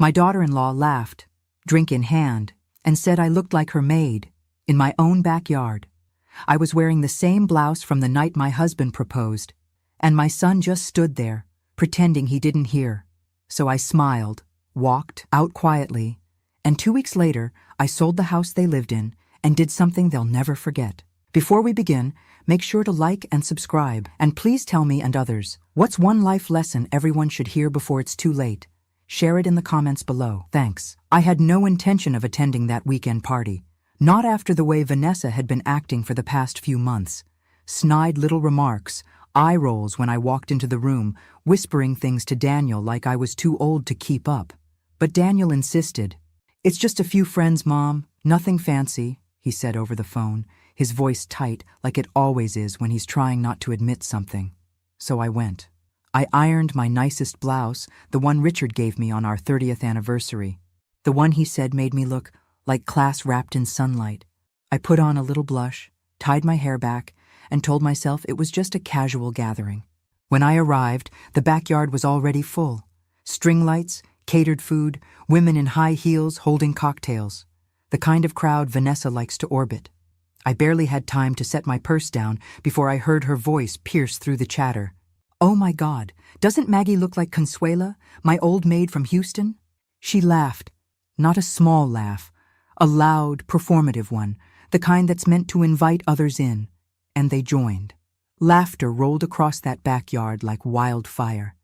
My daughter-in-law laughed, drink in hand, and said I looked like her maid, in my own backyard. I was wearing the same blouse from the night my husband proposed, and my son just stood there, pretending he didn't hear. So I smiled, walked out quietly, and 2 weeks later, I sold the house they lived in and did something they'll never forget. Before we begin, make sure to like and subscribe, and please tell me and others, what's one life lesson everyone should hear before it's too late? Share it in the comments below. Thanks. I had no intention of attending that weekend party. Not after the way Vanessa had been acting for the past few months. Snide little remarks, eye rolls when I walked into the room, whispering things to Daniel like I was too old to keep up. But Daniel insisted. "It's just a few friends, Mom. Nothing fancy," he said over the phone, his voice tight like it always is when he's trying not to admit something. So I went. I ironed my nicest blouse, the one Richard gave me on our 30th anniversary. The one he said made me look like class wrapped in sunlight. I put on a little blush, tied my hair back, and told myself it was just a casual gathering. When I arrived, the backyard was already full. String lights, catered food, women in high heels holding cocktails. The kind of crowd Vanessa likes to orbit. I barely had time to set my purse down before I heard her voice pierce through the chatter. "Oh my God, doesn't Maggie look like Consuela, my old maid from Houston?" She laughed. Not a small laugh, a loud, performative one, the kind that's meant to invite others in. And they joined. Laughter rolled across that backyard like wildfire.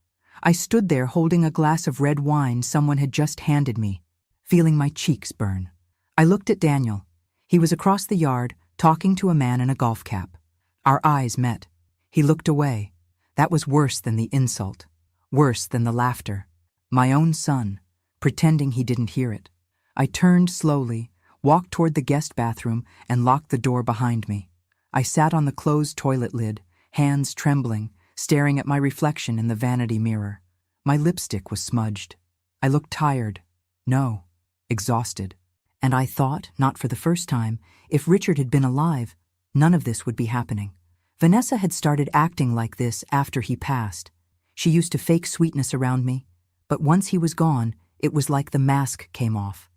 I stood there holding a glass of red wine someone had just handed me, feeling my cheeks burn. I looked at Daniel. He was across the yard, talking to a man in a golf cap. Our eyes met. He looked away. That was worse than the insult, worse than the laughter. My own son, pretending he didn't hear it. I turned slowly, walked toward the guest bathroom, and locked the door behind me. I sat on the closed toilet lid, hands trembling, staring at my reflection in the vanity mirror. My lipstick was smudged. I looked tired. No, exhausted. And I thought, not for the first time, if Richard had been alive, none of this would be happening. Vanessa had started acting like this after he passed. She used to fake sweetness around me, but once he was gone, it was like the mask came off.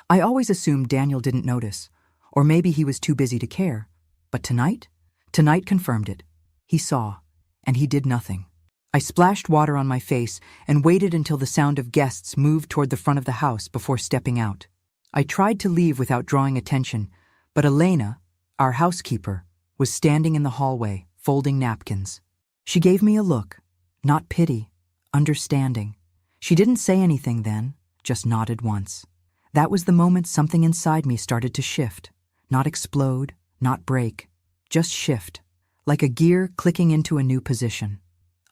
I always assumed Daniel didn't notice, or maybe he was too busy to care. But tonight confirmed it. He saw, and he did nothing. I splashed water on my face and waited until the sound of guests moved toward the front of the house before stepping out. I tried to leave without drawing attention, but Elena, our housekeeper, was standing in the hallway, folding napkins. She gave me a look, not pity, understanding. She didn't say anything then, just nodded once. That was the moment something inside me started to shift, not explode, not break, just shift, like a gear clicking into a new position.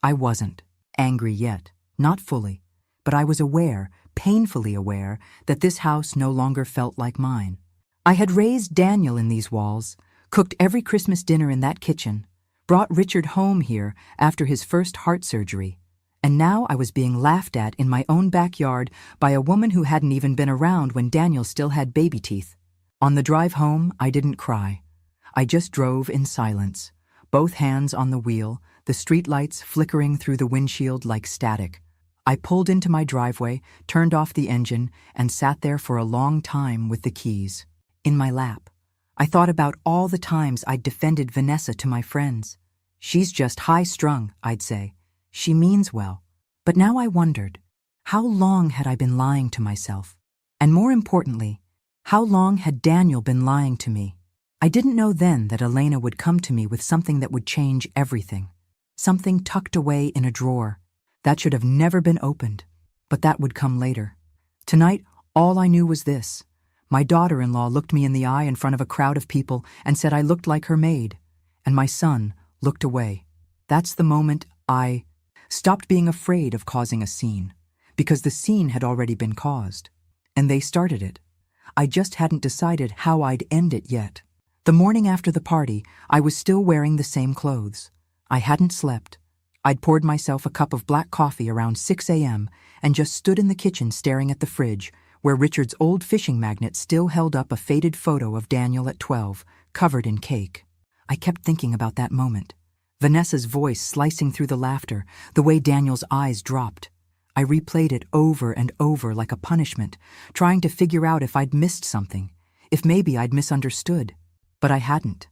I wasn't angry yet, not fully, but I was aware, painfully aware, that this house no longer felt like mine. I had raised Daniel in these walls, cooked every Christmas dinner in that kitchen, brought Richard home here after his first heart surgery, and now I was being laughed at in my own backyard by a woman who hadn't even been around when Daniel still had baby teeth. On the drive home, I didn't cry. I just drove in silence, both hands on the wheel, the streetlights flickering through the windshield like static. I pulled into my driveway, turned off the engine, and sat there for a long time with the keys in my lap. I thought about all the times I'd defended Vanessa to my friends. She's just high-strung, I'd say. She means well. But now I wondered, how long had I been lying to myself? And more importantly, how long had Daniel been lying to me? I didn't know then that Elena would come to me with something that would change everything. Something tucked away in a drawer. That should have never been opened. But that would come later. Tonight, all I knew was this. My daughter-in-law looked me in the eye in front of a crowd of people and said I looked like her maid. And my son looked away. That's the moment I stopped being afraid of causing a scene, because the scene had already been caused. And they started it. I just hadn't decided how I'd end it yet. The morning after the party, I was still wearing the same clothes. I hadn't slept. I'd poured myself a cup of black coffee around 6 a.m. and just stood in the kitchen staring at the fridge, where Richard's old fishing magnet still held up a faded photo of Daniel at 12, covered in cake. I kept thinking about that moment. Vanessa's voice slicing through the laughter, the way Daniel's eyes dropped. I replayed it over and over like a punishment, trying to figure out if I'd missed something, if maybe I'd misunderstood. But I hadn't.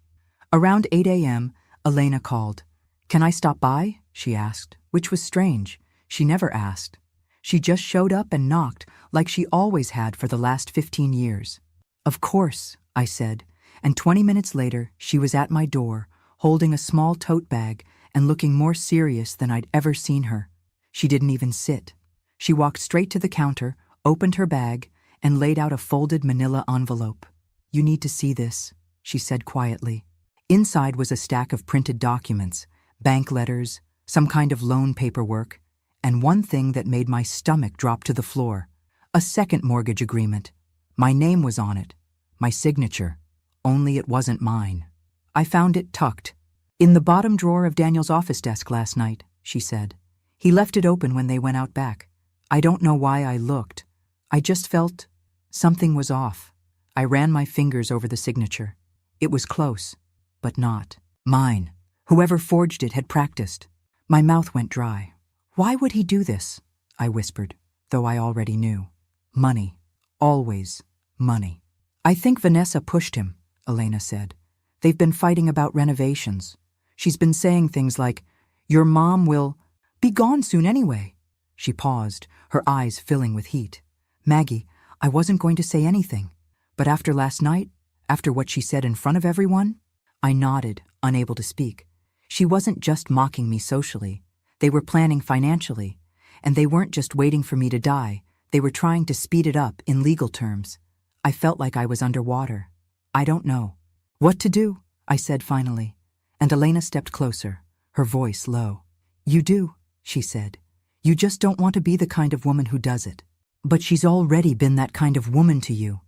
Around 8 a.m., Elena called. "Can I stop by?" she asked, which was strange. She never asked. She just showed up and knocked like she always had for the last 15 years. "Of course," I said, and 20 minutes later she was at my door, holding a small tote bag and looking more serious than I'd ever seen her. She didn't even sit. She walked straight to the counter, opened her bag, and laid out a folded manila envelope. "You need to see this," she said quietly. Inside was a stack of printed documents, bank letters, some kind of loan paperwork, and one thing that made my stomach drop to the floor. A second mortgage agreement. My name was on it. My signature. Only it wasn't mine. "I found it tucked in the bottom drawer of Daniel's office desk last night," she said. "He left it open when they went out back. I don't know why I looked. I just felt something was off." I ran my fingers over the signature. It was close, but not mine. Whoever forged it had practiced. My mouth went dry. "Why would he do this?" I whispered, though I already knew. Money. Always money. "I think Vanessa pushed him," Elena said. "They've been fighting about renovations. She's been saying things like, 'Your mom will be gone soon anyway.'" She paused, her eyes filling with heat. "Maggie, I wasn't going to say anything. But after last night, after what she said in front of everyone?" I nodded, unable to speak. She wasn't just mocking me socially. They were planning financially. And they weren't just waiting for me to die. They were trying to speed it up in legal terms. I felt like I was underwater. "I don't know what to do," I said finally. And Elena stepped closer, her voice low. "You do," she said. "You just don't want to be the kind of woman who does it. But she's already been that kind of woman to you."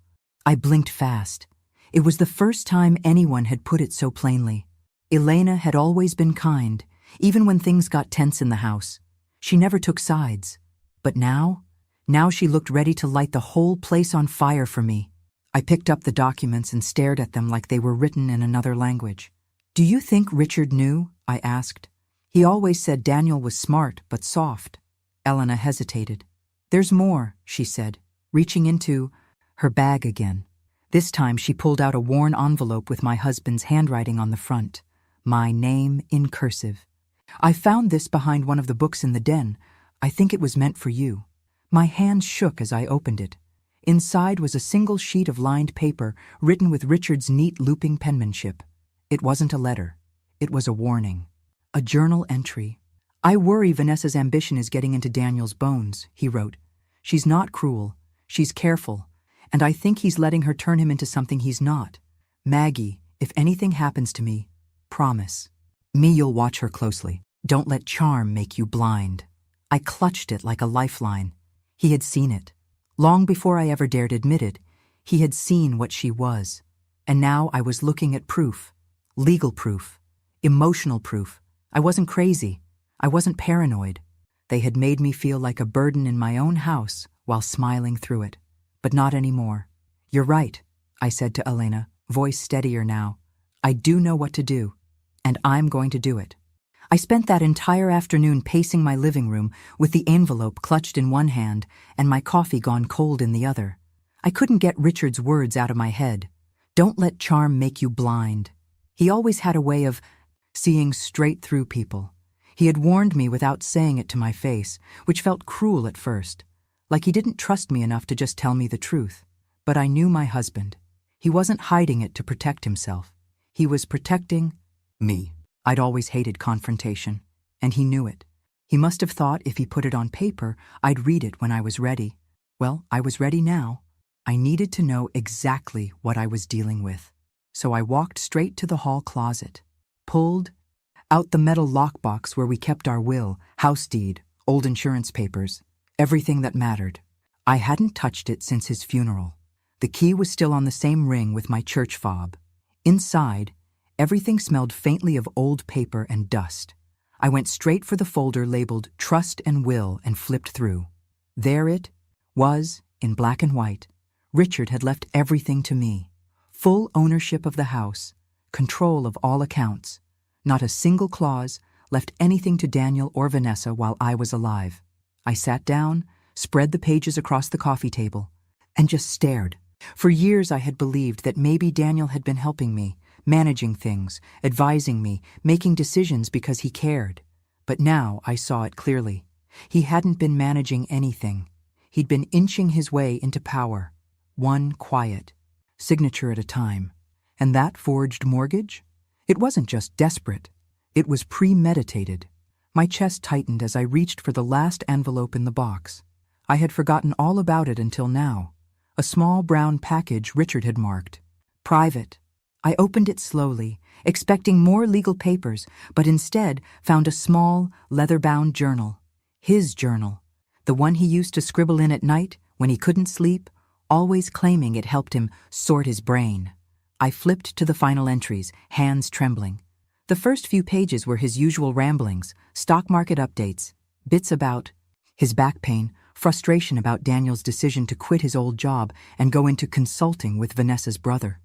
I blinked fast. It was the first time anyone had put it so plainly. Elena had always been kind, even when things got tense in the house. She never took sides. But now she looked ready to light the whole place on fire for me. I picked up the documents and stared at them like they were written in another language. "Do you think Richard knew?" I asked. "He always said Daniel was smart but soft." Elena hesitated. "There's more," she said, reaching into her bag again. This time she pulled out a worn envelope with my husband's handwriting on the front. My name in cursive. "I found this behind one of the books in the den. I think it was meant for you." My hands shook as I opened it. Inside was a single sheet of lined paper written with Richard's neat looping penmanship. It wasn't a letter. It was a warning. A journal entry. "I worry Vanessa's ambition is getting into Daniel's bones," he wrote. "She's not cruel. She's careful. And I think he's letting her turn him into something he's not. Maggie, if anything happens to me, promise me you'll watch her closely. Don't let charm make you blind." I clutched it like a lifeline. He had seen it. Long before I ever dared admit it, he had seen what she was. And now I was looking at proof. Legal proof. Emotional proof. I wasn't crazy. I wasn't paranoid. They had made me feel like a burden in my own house while smiling through it. But not anymore. "You're right," I said to Elena, voice steadier now. "I do know what to do, and I'm going to do it." I spent that entire afternoon pacing my living room with the envelope clutched in one hand and my coffee gone cold in the other. I couldn't get Richard's words out of my head. Don't let charm make you blind. He always had a way of seeing straight through people. He had warned me without saying it to my face, which felt cruel at first. Like he didn't trust me enough to just tell me the truth. But I knew my husband. He wasn't hiding it to protect himself. He was protecting me. I'd always hated confrontation, and he knew it. He must have thought if he put it on paper, I'd read it when I was ready. Well, I was ready now. I needed to know exactly what I was dealing with. So I walked straight to the hall closet, pulled out the metal lockbox where we kept our will, house deed, old insurance papers, everything that mattered. I hadn't touched it since his funeral. The key was still on the same ring with my church fob. Inside, everything smelled faintly of old paper and dust. I went straight for the folder labeled Trust and Will and flipped through. There it was, in black and white. Richard had left everything to me. Full ownership of the house, control of all accounts. Not a single clause left anything to Daniel or Vanessa while I was alive. I sat down, spread the pages across the coffee table, and just stared. For years I had believed that maybe Daniel had been helping me, managing things, advising me, making decisions because he cared. But now I saw it clearly. He hadn't been managing anything. He'd been inching his way into power, one quiet signature at a time. And that forged mortgage? It wasn't just desperate. It was premeditated. My chest tightened as I reached for the last envelope in the box. I had forgotten all about it until now. A small brown package Richard had marked. Private. I opened it slowly, expecting more legal papers, but instead found a small, leather-bound journal. His journal. The one he used to scribble in at night when he couldn't sleep, always claiming it helped him sort his brain. I flipped to the final entries, hands trembling. The first few pages were his usual ramblings, stock market updates, bits about his back pain, frustration about Daniel's decision to quit his old job and go into consulting with Vanessa's brother.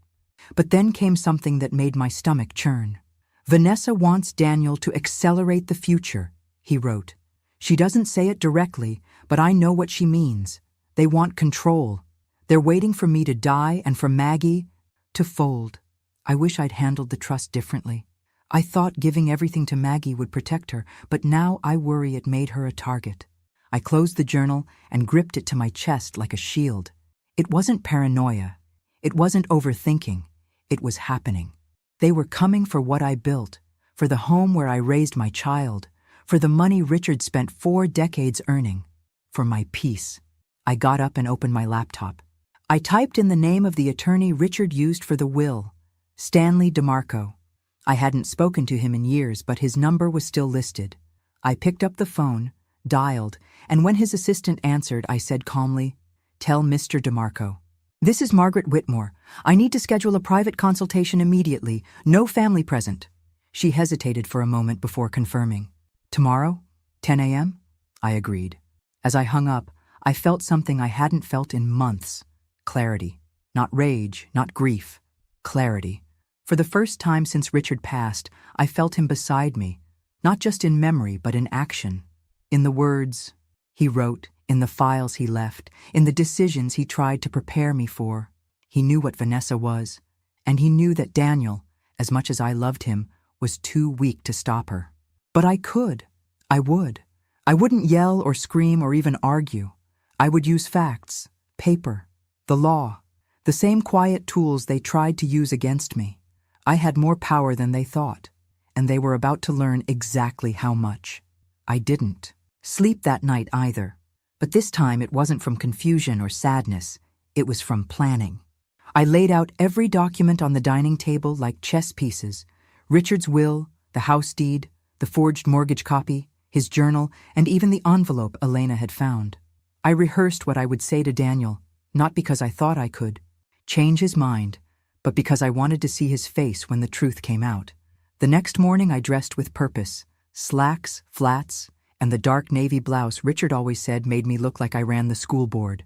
But then came something that made my stomach churn. Vanessa wants Daniel to accelerate the future, he wrote. She doesn't say it directly, but I know what she means. They want control. They're waiting for me to die and for Maggie to fold. I wish I'd handled the trust differently. I thought giving everything to Maggie would protect her, but now I worry it made her a target. I closed the journal and gripped it to my chest like a shield. It wasn't paranoia. It wasn't overthinking. It was happening. They were coming for what I built, for the home where I raised my child, for the money Richard spent 4 decades earning, for my peace. I got up and opened my laptop. I typed in the name of the attorney Richard used for the will, Stanley DeMarco. I hadn't spoken to him in years, but his number was still listed. I picked up the phone, dialed, and when his assistant answered, I said calmly, "Tell Mr. DeMarco. This is Margaret Whitmore. I need to schedule a private consultation immediately. No family present." She hesitated for a moment before confirming. "Tomorrow? 10 a.m.? I agreed. As I hung up, I felt something I hadn't felt in months. Clarity. Not rage, not grief. Clarity. For the first time since Richard passed, I felt him beside me, not just in memory but in action. In the words he wrote, in the files he left, in the decisions he tried to prepare me for. He knew what Vanessa was, and he knew that Daniel, as much as I loved him, was too weak to stop her. But I could. I would. I wouldn't yell or scream or even argue. I would use facts, paper, the law, the same quiet tools they tried to use against me. I had more power than they thought, and they were about to learn exactly how much. I didn't sleep that night either, but this time it wasn't from confusion or sadness. It was from planning. I laid out every document on the dining table like chess pieces: Richard's will, the house deed, the forged mortgage copy, his journal, and even the envelope Elena had found. I rehearsed what I would say to Daniel, not because I thought I could change his mind, but because I wanted to see his face when the truth came out. The next morning I dressed with purpose: slacks, flats, and the dark navy blouse Richard always said made me look like I ran the school board.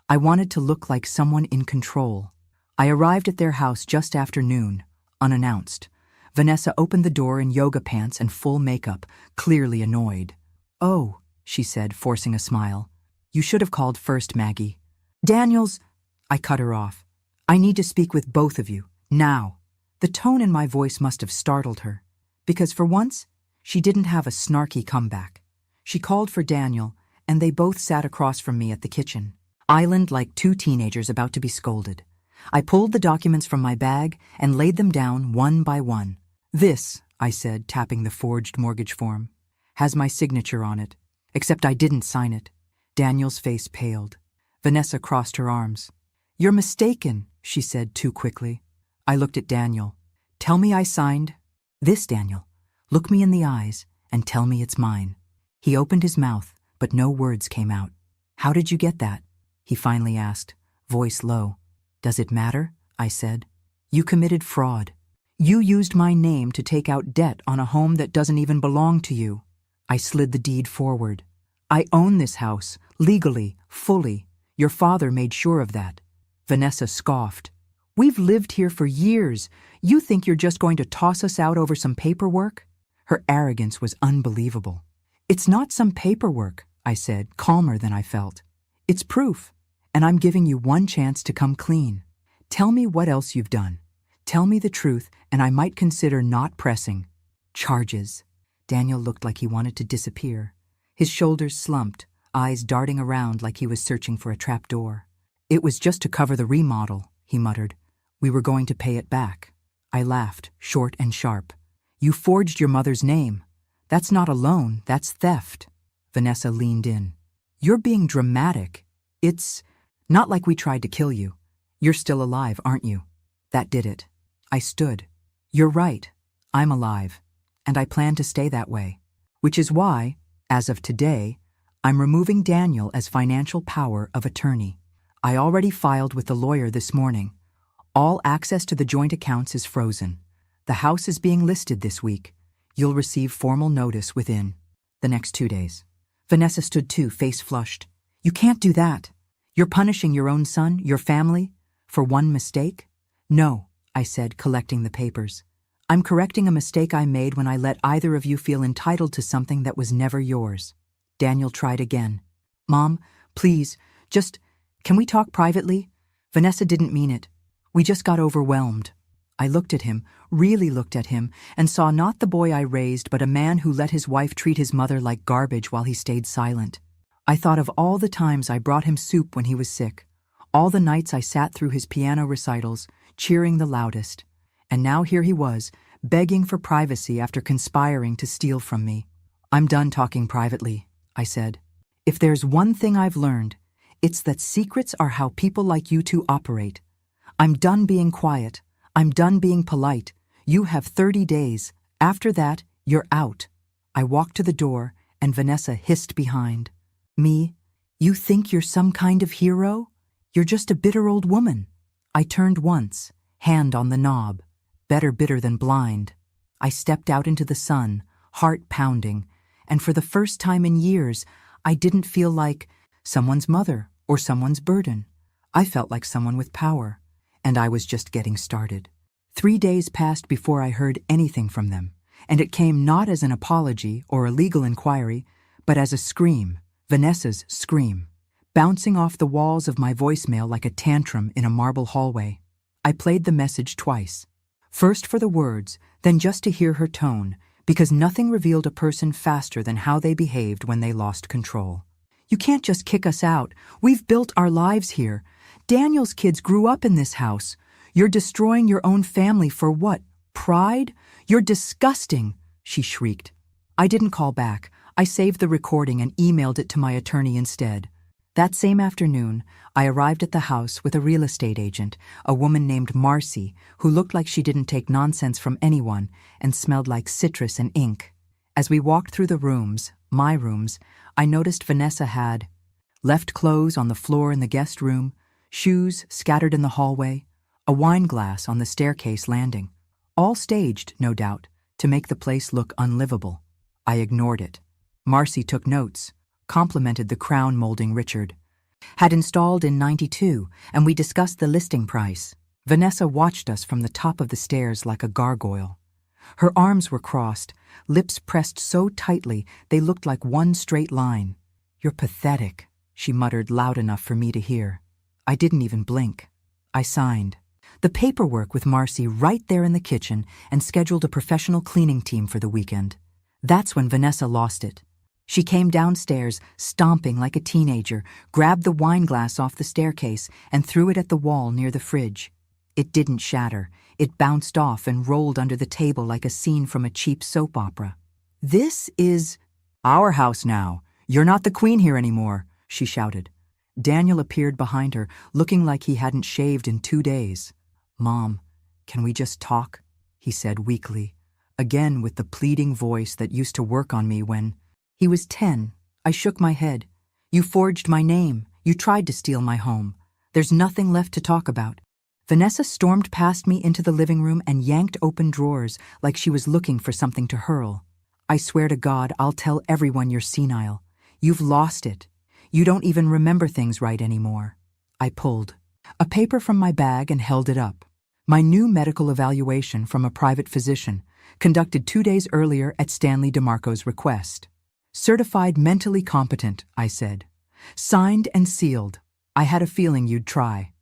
I wanted to look like someone in control. I arrived at their house just after noon, unannounced. Vanessa opened the door in yoga pants and full makeup, clearly annoyed. "Oh," she said, forcing a smile. "You should have called first, Maggie." "Daniel's—" I cut her off. "I need to speak with both of you, now." The tone in my voice must have startled her, because for once, she didn't have a snarky comeback. She called for Daniel, and they both sat across from me at the kitchen, island like 2 teenagers about to be scolded. I pulled the documents from my bag and laid them down one by one. "This," I said, tapping the forged mortgage form, "has my signature on it, except I didn't sign it." Daniel's face paled. Vanessa crossed her arms. "You're mistaken," she said too quickly. I looked at Daniel. "Tell me I signed." "This, Daniel. Look me in the eyes and tell me it's mine." He opened his mouth, but no words came out. "How did you get that?" he finally asked, voice low. "Does it matter?" I said. "You committed fraud. You used my name to take out debt on a home that doesn't even belong to you." I slid the deed forward. "I own this house, legally, fully. Your father made sure of that." Vanessa scoffed. "We've lived here for years. You think you're just going to toss us out over some paperwork?" Her arrogance was unbelievable. "It's not some paperwork," I said, calmer than I felt. It's proof, and I'm giving you one chance to come clean. Tell me what else you've done. Tell me the truth, and I might consider not pressing charges. Daniel looked like he wanted to disappear. His shoulders slumped, eyes darting around like he was searching for a trapdoor. It was just to cover the remodel, he muttered. We were going to pay it back. I laughed, short and sharp. You forged your mother's name. That's not a loan, that's theft. Vanessa leaned in. You're being dramatic. It's not like we tried to kill you. You're still alive, aren't you? That did it. I stood. You're right. I'm alive. And I plan to stay that way. Which is why, as of today, I'm removing Daniel as financial power of attorney. I already filed with the lawyer this morning. All access to the joint accounts is frozen. The house is being listed this week. You'll receive formal notice within the next 2 days. Vanessa stood too, face flushed. You can't do that. You're punishing your own son, your family, for one mistake? No, I said, collecting the papers. I'm correcting a mistake I made when I let either of you feel entitled to something that was never yours. Daniel tried again. Mom, please, can we talk privately? Vanessa didn't mean it. We just got overwhelmed. I looked at him, really looked at him, and saw not the boy I raised, but a man who let his wife treat his mother like garbage while he stayed silent. I thought of all the times I brought him soup when he was sick, all the nights I sat through his piano recitals, cheering the loudest. And now here he was, begging for privacy after conspiring to steal from me. I'm done talking privately, I said. If there's one thing I've learned, it's that secrets are how people like you two operate. I'm done being quiet. I'm done being polite. You have 30 days. After that, you're out. I walked to the door, and Vanessa hissed behind. Me? You think you're some kind of hero? You're just a bitter old woman. I turned once, hand on the knob. Better bitter than blind. I stepped out into the sun, heart pounding, and for the first time in years, I didn't feel like someone's mother or someone's burden. I felt like someone with power, and I was just getting started. 3 days passed before I heard anything from them, and it came not as an apology or a legal inquiry, but as a scream, Vanessa's scream, bouncing off the walls of my voicemail like a tantrum in a marble hallway. I played the message twice. First for the words, then just to hear her tone, because nothing revealed a person faster than how they behaved when they lost control. You can't just kick us out. We've built our lives here. Daniel's kids grew up in this house. You're destroying your own family for what? Pride? You're disgusting, she shrieked. I didn't call back. I saved the recording and emailed it to my attorney instead. That same afternoon, I arrived at the house with a real estate agent, a woman named Marcy, who looked like she didn't take nonsense from anyone and smelled like citrus and ink. As we walked through the rooms, my rooms, I noticed Vanessa had left clothes on the floor in the guest room, shoes scattered in the hallway, a wine glass on the staircase landing, all staged, no doubt, to make the place look unlivable. I ignored it. Marcy took notes, complimented the crown molding Richard. Had installed in '92, and we discussed the listing price. Vanessa watched us from the top of the stairs like a gargoyle. Her arms were crossed, lips pressed so tightly they looked like one straight line. You're pathetic, she muttered loud enough for me to hear. I didn't even blink. I signed. The paperwork with Marcy right there in the kitchen and scheduled a professional cleaning team for the weekend. That's when Vanessa lost it. She came downstairs, stomping like a teenager, grabbed the wine glass off the staircase, and threw it at the wall near the fridge. It didn't shatter. It bounced off and rolled under the table like a scene from a cheap soap opera. This is our house now. You're not the queen here anymore, she shouted. Daniel appeared behind her, looking like he hadn't shaved in 2 days. Mom, can we just talk? He said weakly, again with the pleading voice that used to work on me when he was 10. I shook my head. You forged my name. You tried to steal my home. There's nothing left to talk about. Vanessa stormed past me into the living room and yanked open drawers like she was looking for something to hurl. I swear to God, I'll tell everyone you're senile. You've lost it. You don't even remember things right anymore. I pulled a paper from my bag and held it up. My new medical evaluation from a private physician, conducted 2 days earlier at Stanley DeMarco's request. Certified mentally competent, I said. Signed and sealed. I had a feeling you'd try.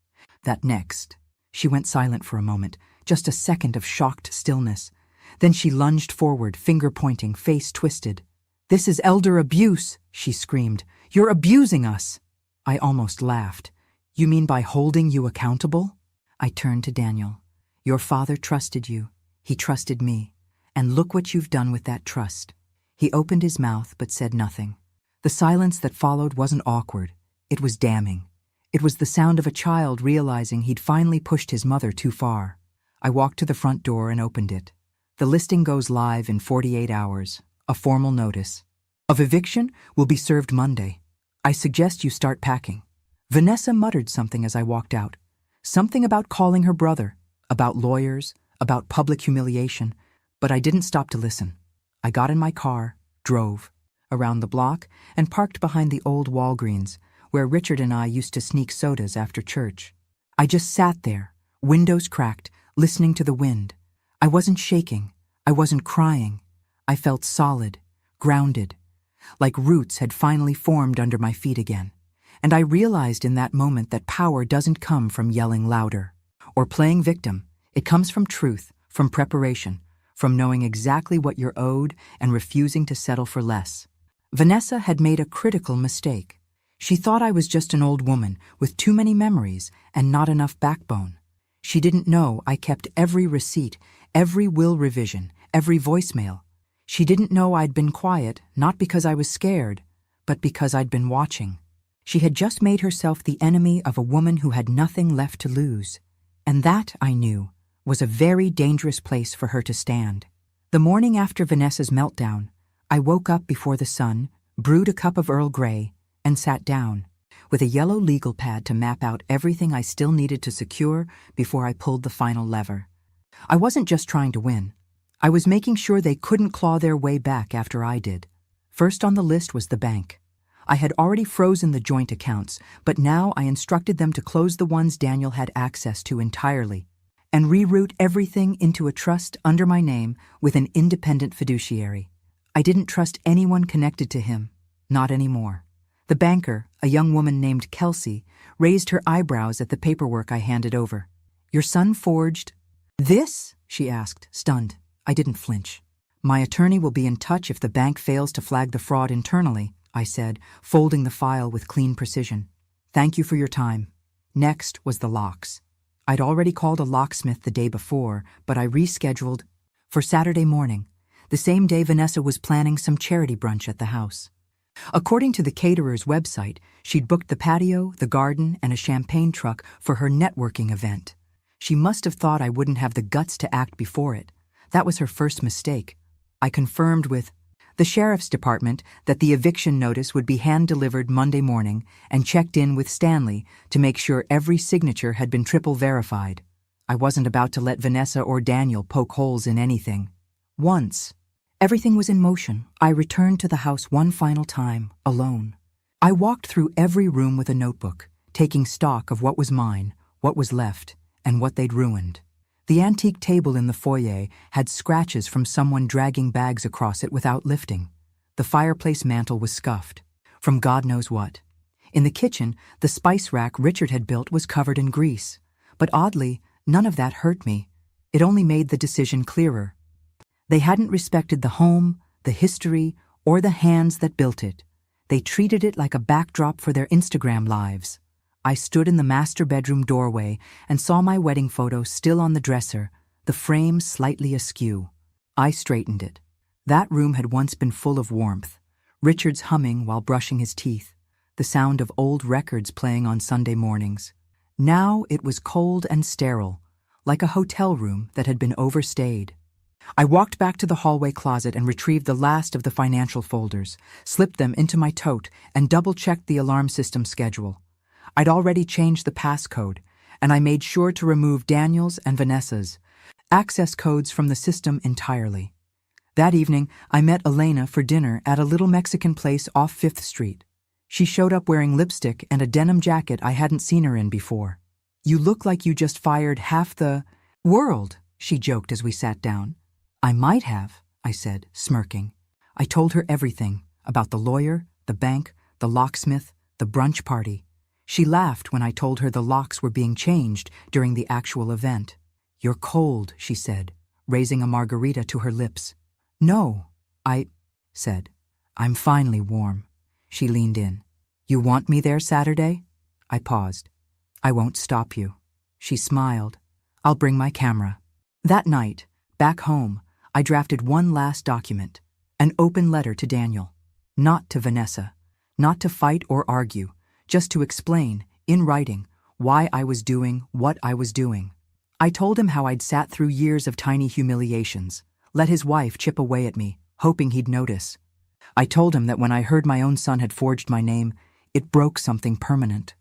That next. She went silent for a moment, just a second of shocked stillness. Then she lunged forward, finger pointing, face twisted. This is elder abuse, she screamed. You're abusing us. I almost laughed. You mean by holding you accountable? I turned to Daniel. Your father trusted you. He trusted me. And look what you've done with that trust. He opened his mouth but said nothing. The silence that followed wasn't awkward. It was damning. It was the sound of a child realizing he'd finally pushed his mother too far. I walked to the front door and opened it. The listing goes live in 48 hours. A formal notice. Of eviction will be served Monday. I suggest you start packing. Vanessa muttered something as I walked out. Something about calling her brother, about lawyers, about public humiliation, but I didn't stop to listen. I got in my car, drove around the block, and parked behind the old Walgreens, where Richard and I used to sneak sodas after church. I just sat there, windows cracked, listening to the wind. I wasn't shaking. I wasn't crying. I felt solid, grounded, like roots had finally formed under my feet again. And I realized in that moment that power doesn't come from yelling louder or playing victim. It comes from truth, from preparation, from knowing exactly what you're owed and refusing to settle for less. Vanessa had made a critical mistake. She thought I was just an old woman with too many memories and not enough backbone. She didn't know I kept every receipt, every will revision, every voicemail. She didn't know I'd been quiet, not because I was scared, but because I'd been watching. She had just made herself the enemy of a woman who had nothing left to lose. And that, I knew, was a very dangerous place for her to stand. The morning after Vanessa's meltdown, I woke up before the sun, brewed a cup of Earl Grey, and sat down, with a yellow legal pad to map out everything I still needed to secure before I pulled the final lever. I wasn't just trying to win. I was making sure they couldn't claw their way back after I did. First on the list was the bank. I had already frozen the joint accounts, but now I instructed them to close the ones Daniel had access to entirely and reroute everything into a trust under my name with an independent fiduciary. I didn't trust anyone connected to him, not anymore. The banker, a young woman named Kelsey, raised her eyebrows at the paperwork I handed over. Your son forged this? She asked, stunned. I didn't flinch. My attorney will be in touch if the bank fails to flag the fraud internally, I said, folding the file with clean precision. Thank you for your time. Next was the locks. I'd already called a locksmith the day before, but I rescheduled for Saturday morning, the same day Vanessa was planning some charity brunch at the house. According to the caterer's website, she'd booked the patio, the garden, and a champagne truck for her networking event. She must have thought I wouldn't have the guts to act before it. That was her first mistake. I confirmed with the sheriff's department that the eviction notice would be hand-delivered Monday morning and checked in with Stanley to make sure every signature had been triple verified. I wasn't about to let Vanessa or Daniel poke holes in anything. Once everything was in motion, I returned to the house one final time, alone. I walked through every room with a notebook, taking stock of what was mine, what was left, and what they'd ruined. The antique table in the foyer had scratches from someone dragging bags across it without lifting. The fireplace mantel was scuffed, from God knows what. In the kitchen, the spice rack Richard had built was covered in grease. But oddly, none of that hurt me. It only made the decision clearer. They hadn't respected the home, the history, or the hands that built it. They treated it like a backdrop for their Instagram lives. I stood in the master bedroom doorway and saw my wedding photo still on the dresser, the frame slightly askew. I straightened it. That room had once been full of warmth, Richard's humming while brushing his teeth, the sound of old records playing on Sunday mornings. Now it was cold and sterile, like a hotel room that had been overstayed. I walked back to the hallway closet and retrieved the last of the financial folders, slipped them into my tote, and double-checked the alarm system schedule. I'd already changed the passcode, and I made sure to remove Daniel's and Vanessa's access codes from the system entirely. That evening, I met Elena for dinner at a little Mexican place off 5th Street. She showed up wearing lipstick and a denim jacket I hadn't seen her in before. You look like you just fired half the world, she joked as we sat down. I might have, I said, smirking. I told her everything, about the lawyer, the bank, the locksmith, the brunch party. She laughed when I told her the locks were being changed during the actual event. "You're cold," she said, raising a margarita to her lips. "No," I said. "I'm finally warm." She leaned in. "You want me there Saturday?" I paused. "I won't stop you." She smiled. "I'll bring my camera." That night, back home, I drafted one last document, an open letter to Daniel. Not to Vanessa, not to fight or argue, just to explain, in writing, why I was doing what I was doing. I told him how I'd sat through years of tiny humiliations, let his wife chip away at me, hoping he'd notice. I told him that when I heard my own son had forged my name, it broke something permanent.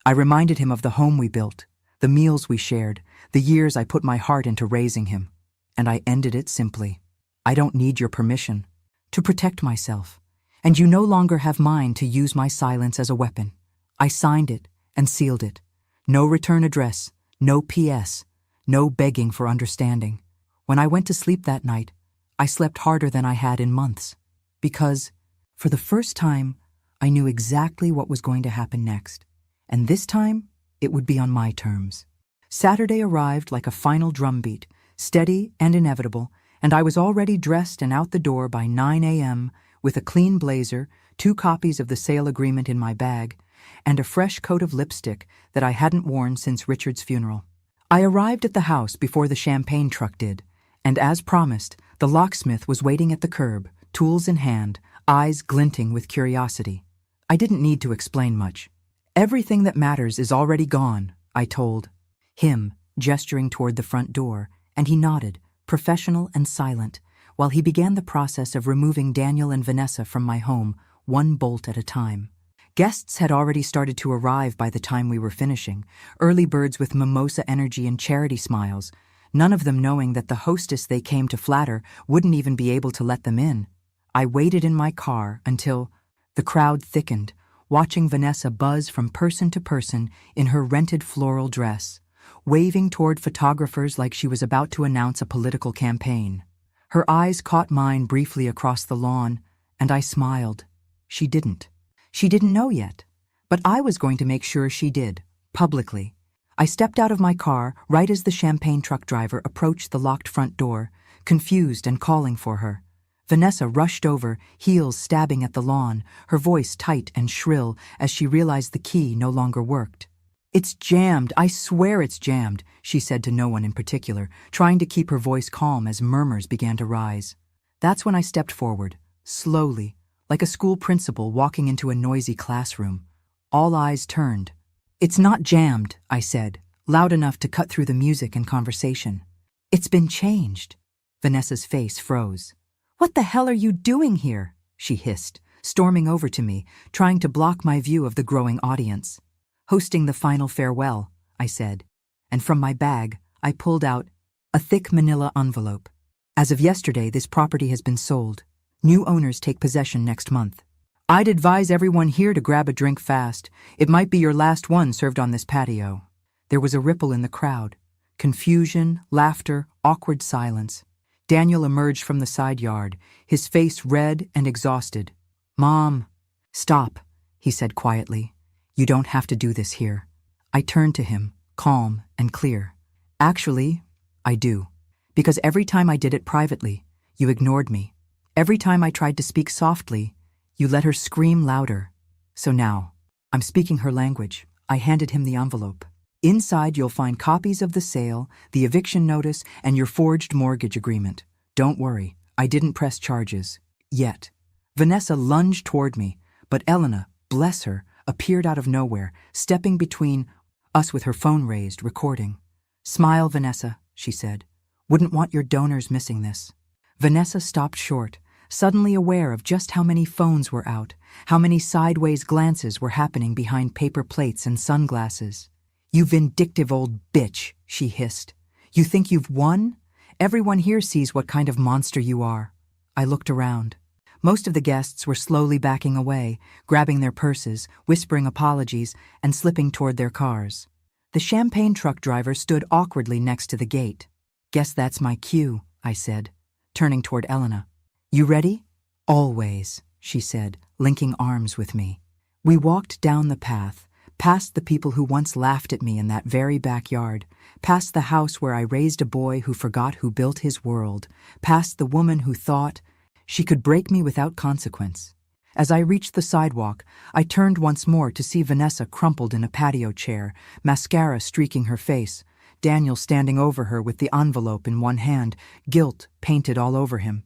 I reminded him of the home we built, the meals we shared, the years I put my heart into raising him. And I ended it simply. "I don't need your permission to protect myself, and you no longer have mine to use my silence as a weapon." I signed it and sealed it. No return address, no PS, no begging for understanding. When I went to sleep that night, I slept harder than I had in months, because, for the first time, I knew exactly what was going to happen next, and this time, it would be on my terms. Saturday arrived like a final drumbeat, steady and inevitable, and I was already dressed and out the door by 9 a.m. with a clean blazer, 2 copies of the sale agreement in my bag, and a fresh coat of lipstick that I hadn't worn since Richard's funeral. I arrived at the house before the champagne truck did, and as promised, the locksmith was waiting at the curb, tools in hand, eyes glinting with curiosity. I didn't need to explain much. "Everything that matters is already gone," I told him, gesturing toward the front door, and he nodded, professional and silent, while he began the process of removing Daniel and Vanessa from my home, one bolt at a time. Guests had already started to arrive by the time we were finishing, early birds with mimosa energy and charity smiles, none of them knowing that the hostess they came to flatter wouldn't even be able to let them in. I waited in my car until the crowd thickened, watching Vanessa buzz from person to person in her rented floral dress, waving toward photographers like she was about to announce a political campaign. Her eyes caught mine briefly across the lawn, and I smiled. She didn't. She didn't know yet, but I was going to make sure she did, publicly. I stepped out of my car right as the champagne truck driver approached the locked front door, confused and calling for her. Vanessa rushed over, heels stabbing at the lawn, her voice tight and shrill as she realized the key no longer worked. "It's jammed, I swear it's jammed," she said to no one in particular, trying to keep her voice calm as murmurs began to rise. That's when I stepped forward, slowly, like a school principal walking into a noisy classroom. All eyes turned. "It's not jammed," I said, loud enough to cut through the music and conversation. "It's been changed." Vanessa's face froze. "What the hell are you doing here?" she hissed, storming over to me, trying to block my view of the growing audience. "Hosting the final farewell," I said, and from my bag, I pulled out a thick manila envelope. "As of yesterday, this property has been sold. New owners take possession next month. I'd advise everyone here to grab a drink fast. It might be your last one served on this patio." There was a ripple in the crowd. Confusion, laughter, awkward silence. Daniel emerged from the side yard, his face red and exhausted. "Mom." "Stop," he said quietly. "You don't have to do this here." I turned to him, calm and clear. "Actually, I do. Because every time I did it privately, you ignored me. Every time I tried to speak softly, you let her scream louder. So now, I'm speaking her language." I handed him the envelope. "Inside you'll find copies of the sale, the eviction notice, and your forged mortgage agreement. Don't worry, I didn't press charges. Yet." Vanessa lunged toward me, but Elena, bless her, appeared out of nowhere, stepping between us with her phone raised, recording. "Smile, Vanessa," she said. "Wouldn't want your donors missing this." Vanessa stopped short, suddenly aware of just how many phones were out, how many sideways glances were happening behind paper plates and sunglasses. "You vindictive old bitch," she hissed. "You think you've won? Everyone here sees what kind of monster you are." I looked around. Most of the guests were slowly backing away, grabbing their purses, whispering apologies, and slipping toward their cars. The champagne truck driver stood awkwardly next to the gate. "Guess that's my cue," I said, turning toward Elena. "You ready?" "Always," she said, linking arms with me. We walked down the path, past the people who once laughed at me in that very backyard, past the house where I raised a boy who forgot who built his world, past the woman who thought she could break me without consequence. As I reached the sidewalk, I turned once more to see Vanessa crumpled in a patio chair, mascara streaking her face, Daniel standing over her with the envelope in one hand, guilt painted all over him.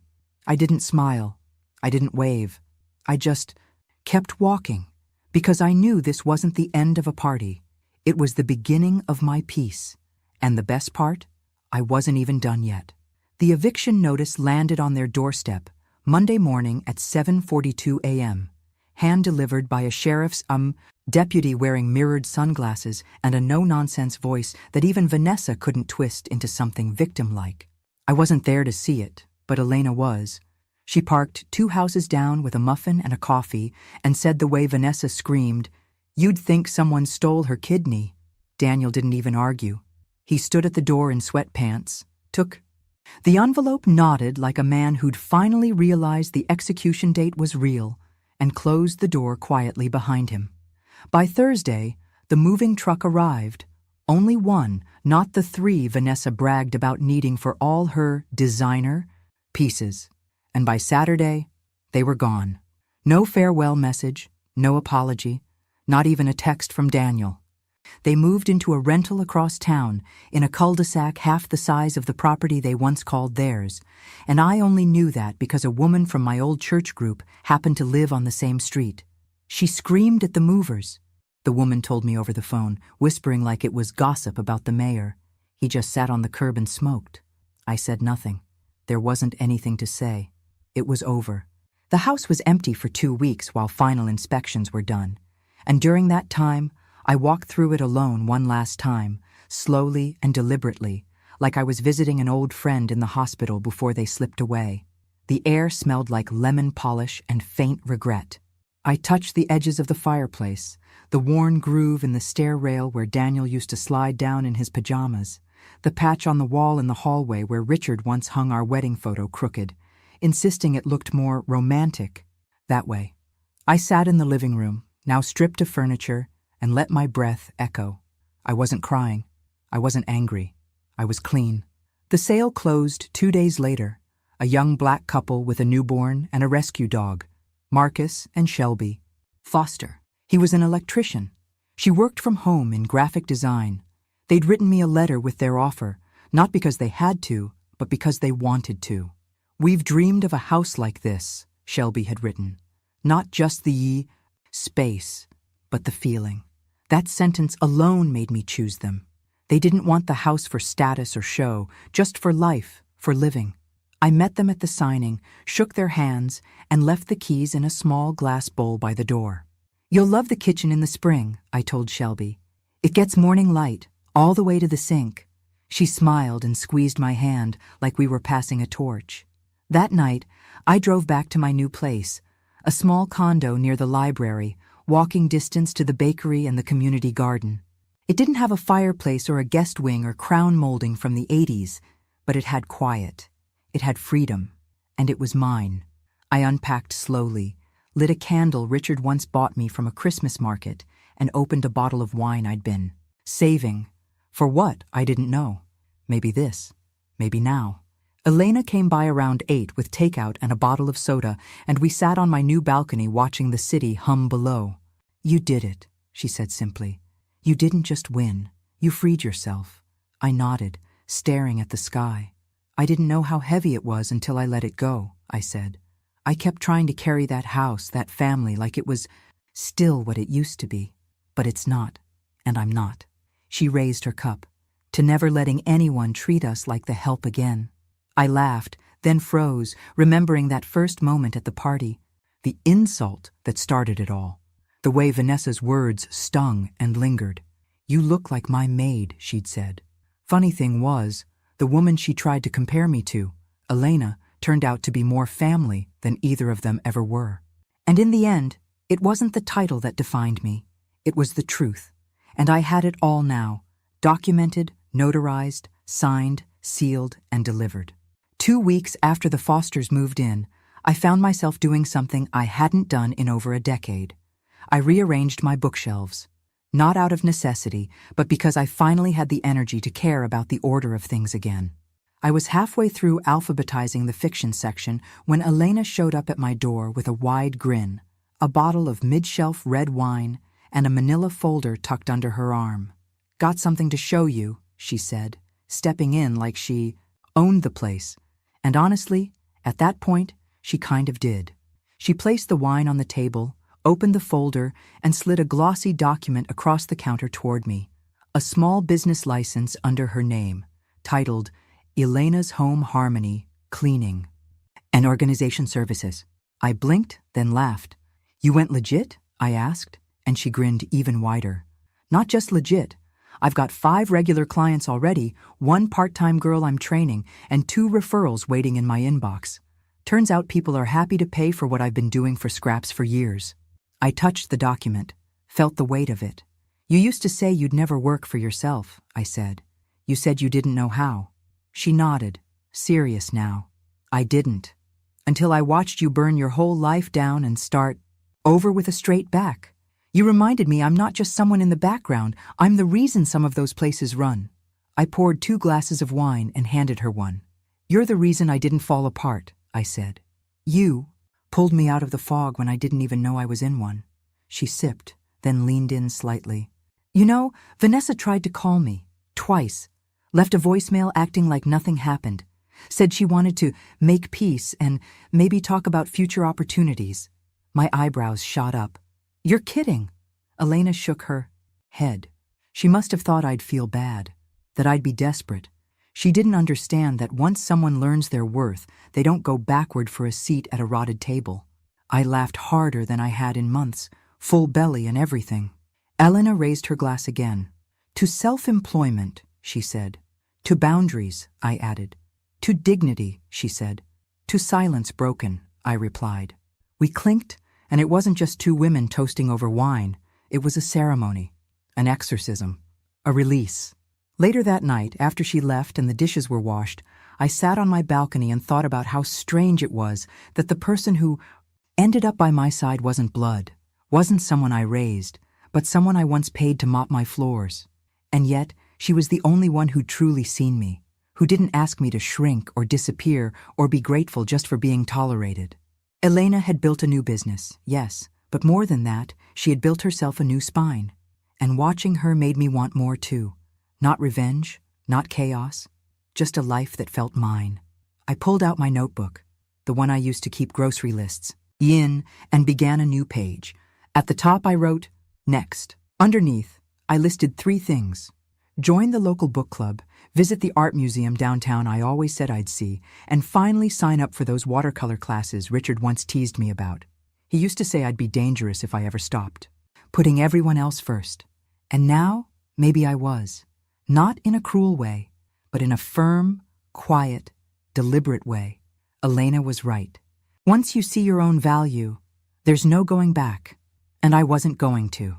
I didn't smile. I didn't wave. I just kept walking, because I knew this wasn't the end of a party. It was the beginning of my peace. And the best part? I wasn't even done yet. The eviction notice landed on their doorstep, Monday morning at 7:42 a.m., hand-delivered by a sheriff's deputy wearing mirrored sunglasses and a no-nonsense voice that even Vanessa couldn't twist into something victim-like. I wasn't there to see it, but Elena was. She parked 2 houses down with a muffin and a coffee and said the way Vanessa screamed, "You'd think someone stole her kidney." Daniel didn't even argue. He stood at the door in sweatpants, took the envelope, nodded like a man who'd finally realized the execution date was real, and closed the door quietly behind him. By Thursday, the moving truck arrived. Only one, not the 3 Vanessa bragged about needing for all her designer pieces. And by Saturday, they were gone. No farewell message, no apology, not even a text from Daniel. They moved into a rental across town, in a cul-de-sac half the size of the property they once called theirs, and I only knew that because a woman from my old church group happened to live on the same street. She screamed at the movers. The woman told me over the phone, whispering like it was gossip about the mayor. He just sat on the curb and smoked. I said nothing. There wasn't anything to say. It was over. The house was empty for 2 weeks while final inspections were done, and during that time, I walked through it alone one last time, slowly and deliberately, like I was visiting an old friend in the hospital before they slipped away. The air smelled like lemon polish and faint regret. I touched the edges of the fireplace, the worn groove in the stair rail where Daniel used to slide down in his pajamas, the patch on the wall in the hallway where Richard once hung our wedding photo crooked, insisting it looked more romantic that way. I sat in the living room, now stripped of furniture, and let my breath echo. I wasn't crying. I wasn't angry. I was clean. The sale closed 2 days later. A young black couple with a newborn and a rescue dog, Marcus and Shelby. Foster. He was an electrician. She worked from home in graphic design. They'd written me a letter with their offer, not because they had to, but because they wanted to. "We've dreamed of a house like this," Shelby had written. Not just the space, but the feeling. That sentence alone made me choose them. They didn't want the house for status or show, just for life, for living. I met them at the signing, shook their hands, and left the keys in a small glass bowl by the door. "You'll love the kitchen in the spring," I told Shelby. "It gets morning light, all the way to the sink." She smiled and squeezed my hand like we were passing a torch. That night, I drove back to my new place, a small condo near the library, walking distance to the bakery and the community garden. It didn't have a fireplace or a guest wing or crown molding from the 80s, but it had quiet. It had freedom, and it was mine. I unpacked slowly, lit a candle Richard once bought me from a Christmas market, and opened a bottle of wine I'd been saving. For what, I didn't know. Maybe this, maybe now. Elena came by around 8 with takeout and a bottle of soda, and we sat on my new balcony watching the city hum below. "You did it," she said simply. "You didn't just win. You freed yourself." I nodded, staring at the sky. "I didn't know how heavy it was until I let it go," I said. "I kept trying to carry that house, that family, like it was still what it used to be. But it's not, and I'm not." She raised her cup. "To never letting anyone treat us like the help again." I laughed, then froze, remembering that first moment at the party, the insult that started it all. The way Vanessa's words stung and lingered. "You look like my maid," she'd said. Funny thing was, the woman she tried to compare me to, Elena, turned out to be more family than either of them ever were. And in the end, it wasn't the title that defined me. It was the truth. And I had it all now, documented, notarized, signed, sealed, and delivered. 2 weeks after the Fosters moved in, I found myself doing something I hadn't done in over a decade. I rearranged my bookshelves. Not out of necessity, but because I finally had the energy to care about the order of things again. I was halfway through alphabetizing the fiction section when Elena showed up at my door with a wide grin, a bottle of mid-shelf red wine, and a manila folder tucked under her arm. "Got something to show you," she said, stepping in like she owned the place. And honestly, at that point, she kind of did. She placed the wine on the table, opened the folder, and slid a glossy document across the counter toward me. A small business license under her name, titled Elena's Home Harmony, Cleaning, and Organization Services. I blinked, then laughed. "You went legit?" I asked, and she grinned even wider. "Not just legit. I've got 5 regular clients already, 1 part-time girl I'm training, and 2 referrals waiting in my inbox. Turns out people are happy to pay for what I've been doing for scraps for years." I touched the document, felt the weight of it. "You used to say you'd never work for yourself," I said. "You said you didn't know how." She nodded, serious now. "I didn't. Until I watched you burn your whole life down and start over with a straight back. You reminded me I'm not just someone in the background, I'm the reason some of those places run." I poured 2 glasses of wine and handed her one. "You're the reason I didn't fall apart," I said. "You pulled me out of the fog when I didn't even know I was in one." She sipped, then leaned in slightly. "You know, Vanessa tried to call me, twice. Left a voicemail acting like nothing happened. Said she wanted to make peace and maybe talk about future opportunities." My eyebrows shot up. "You're kidding." Elena shook her head. She must have thought I'd feel bad, that I'd be desperate. She didn't understand that once someone learns their worth, they don't go backward for a seat at a rotted table. I laughed harder than I had in months, full belly and everything. Elena raised her glass again. "To self-employment," she said. "To boundaries," I added. "To dignity," she said. "To silence broken," I replied. We clinked, and it wasn't just 2 women toasting over wine. It was a ceremony, an exorcism, a release. Later that night, after she left and the dishes were washed, I sat on my balcony and thought about how strange it was that the person who ended up by my side wasn't blood, wasn't someone I raised, but someone I once paid to mop my floors. And yet, she was the only one who'd truly seen me, who didn't ask me to shrink or disappear or be grateful just for being tolerated. Elena had built a new business, yes, but more than that, she had built herself a new spine. And watching her made me want more too. Not revenge, not chaos, just a life that felt mine. I pulled out my notebook, the one I used to keep grocery lists, and began a new page. At the top I wrote, "Next." Underneath, I listed 3 things. Join the local book club, visit the art museum downtown I always said I'd see, and finally sign up for those watercolor classes Richard once teased me about. He used to say I'd be dangerous if I ever stopped, putting everyone else first. And now, maybe I was. Not in a cruel way, but in a firm, quiet, deliberate way. Elena was right. Once you see your own value, there's no going back. And I wasn't going to.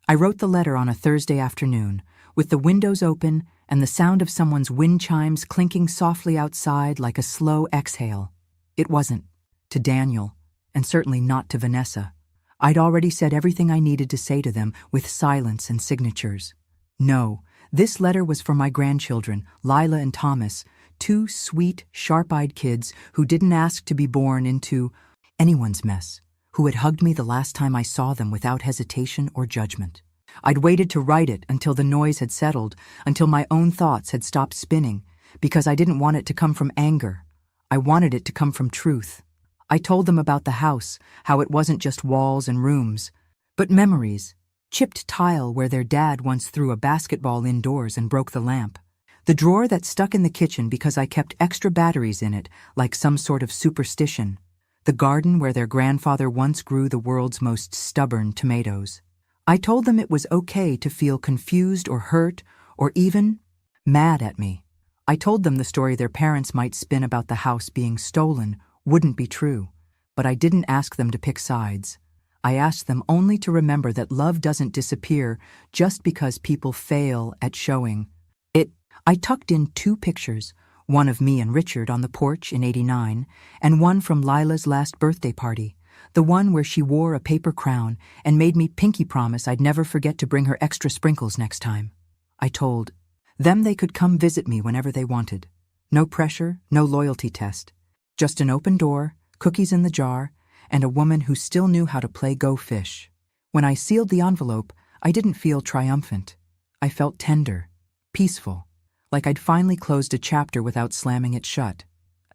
I wrote the letter on a Thursday afternoon, with the windows open and the sound of someone's wind chimes clinking softly outside like a slow exhale. It wasn't to Daniel, and certainly not to Vanessa. I'd already said everything I needed to say to them with silence and signatures. No, this letter was for my grandchildren, Lila and Thomas, 2 sweet, sharp-eyed kids who didn't ask to be born into anyone's mess, who had hugged me the last time I saw them without hesitation or judgment. I'd waited to write it until the noise had settled, until my own thoughts had stopped spinning, because I didn't want it to come from anger. I wanted it to come from truth. I told them about the house, how it wasn't just walls and rooms, but memories, chipped tile where their dad once threw a basketball indoors and broke the lamp, the drawer that stuck in the kitchen because I kept extra batteries in it like some sort of superstition, the garden where their grandfather once grew the world's most stubborn tomatoes. I told them it was okay to feel confused or hurt or even mad at me. I told them the story their parents might spin about the house being stolen wouldn't be true, but I didn't ask them to pick sides. I asked them only to remember that love doesn't disappear just because people fail at showing it. I tucked in 2 pictures, One of me and Richard on the porch in '89, and one from Lila's last birthday party, the one where she wore a paper crown and made me pinky promise I'd never forget to bring her extra sprinkles next time. I told them they could come visit me whenever they wanted. No pressure, no loyalty test. Just an open door, cookies in the jar, and a woman who still knew how to play Go Fish. When I sealed the envelope, I didn't feel triumphant. I felt tender, peaceful, like I'd finally closed a chapter without slamming it shut.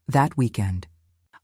That weekend,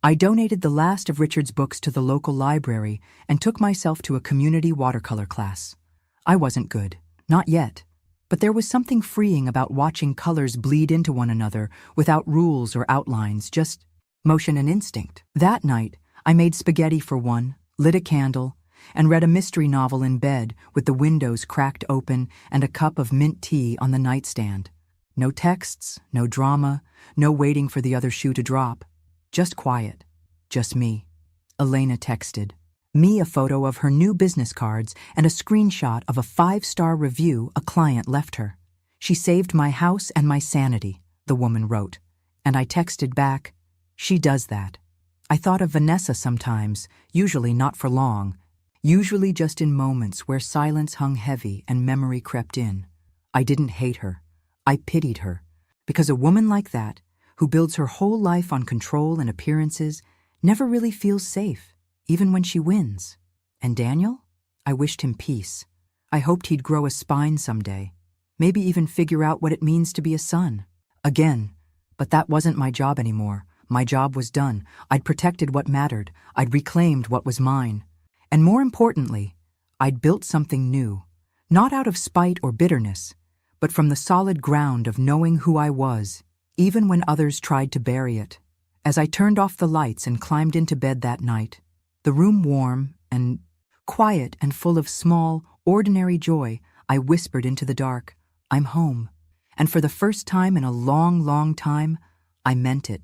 I donated the last of Richard's books to the local library and took myself to a community watercolor class. I wasn't good, not yet, but there was something freeing about watching colors bleed into one another without rules or outlines, just motion and instinct. That night, I made spaghetti for one, lit a candle, and read a mystery novel in bed with the windows cracked open and a cup of mint tea on the nightstand. No texts, no drama, no waiting for the other shoe to drop. Just quiet. Just me. Elena texted me a photo of her new business cards and a screenshot of a 5-star review a client left her. "She saved my house and my sanity," the woman wrote. And I texted back, "She does that." I thought of Vanessa sometimes, usually not for long, usually just in moments where silence hung heavy and memory crept in. I didn't hate her. I pitied her, because a woman like that, who builds her whole life on control and appearances, never really feels safe, even when she wins. And Daniel? I wished him peace. I hoped he'd grow a spine someday, maybe even figure out what it means to be a son. Again, but that wasn't my job anymore. My job was done. I'd protected what mattered. I'd reclaimed what was mine. And more importantly, I'd built something new, not out of spite or bitterness, but from the solid ground of knowing who I was, even when others tried to bury it. As I turned off the lights and climbed into bed that night, the room warm and quiet and full of small, ordinary joy, I whispered into the dark, "I'm home." And for the first time in a long, long time, I meant it.